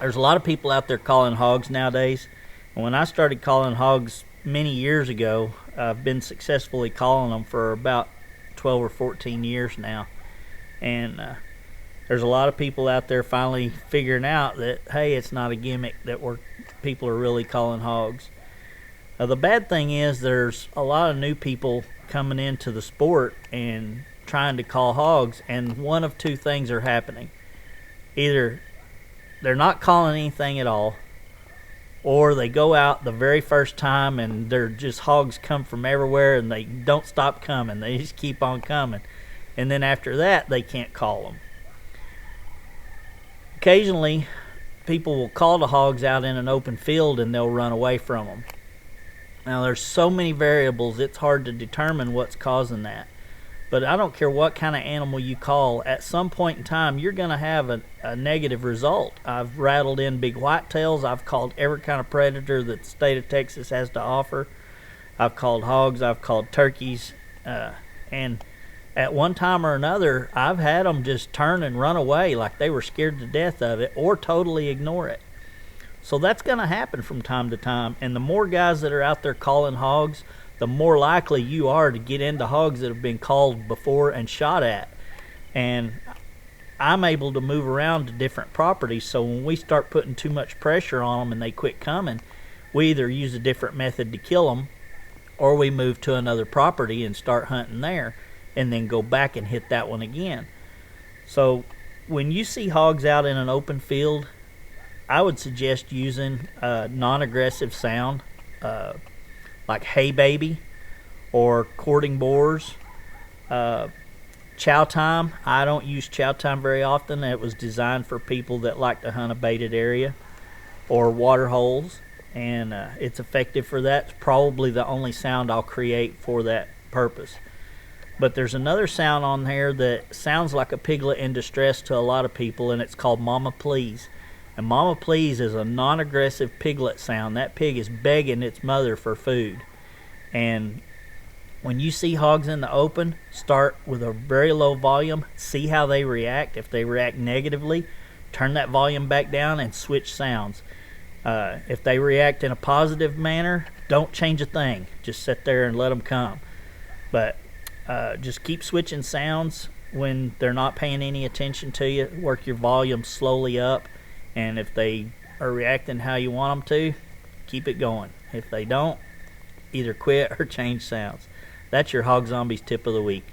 There's a lot of people out there calling hogs nowadays. And when I started calling hogs many years ago, I've been successfully calling them for about 12 or 14 years now. And there's a lot of people out there finally figuring out that, hey, it's not a gimmick, that people are really calling hogs. The bad thing is there's a lot of new people coming into the sport and trying to call hogs, and one of two things are happening. Either they're not calling anything at all, or they go out the very first time and they're just hogs come from everywhere and they don't stop coming. They just keep on coming. And then after that, they can't call them. Occasionally, people will call the hogs out in an open field and they'll run away from them. Now, there's so many variables, it's hard to determine what's causing that. But I don't care what kind of animal you call, at some point in time, you're going to have a negative result. I've rattled in big whitetails. I've called every kind of predator that the state of Texas has to offer. I've called hogs. I've called turkeys. And at one time or another, I've had them just turn and run away like they were scared to death of it, or totally ignore it. So that's going to happen from time to time. And the more guys that are out there calling hogs, the more likely you are to get into hogs that have been called before and shot at. And I'm able to move around to different properties, so when we start putting too much pressure on them and they quit coming, we either use a different method to kill them, or we move to another property and start hunting there, and then go back and hit that one again. So when you see hogs out in an open field, I would suggest using a non-aggressive sound, like Hey Baby or Courting Boars. Chow Time, I don't use Chow Time very often. It was designed for people that like to hunt a baited area, or water holes, and it's effective for that. It's probably the only sound I'll create for that purpose. But there's another sound on here that sounds like a piglet in distress to a lot of people, and it's called Mama Please. And Mama Please is a non-aggressive piglet sound. That pig is begging its mother for food. And when you see hogs in the open, start with a very low volume. See how they react. If they react negatively, turn that volume back down and switch sounds. If they react in a positive manner, don't change a thing. Just sit there and let them come. But just keep switching sounds when they're not paying any attention to you. Work your volume slowly up. And if they are reacting how you want them to, keep it going. If they don't, either quit or change sounds. That's your Hog Zombies tip of the week.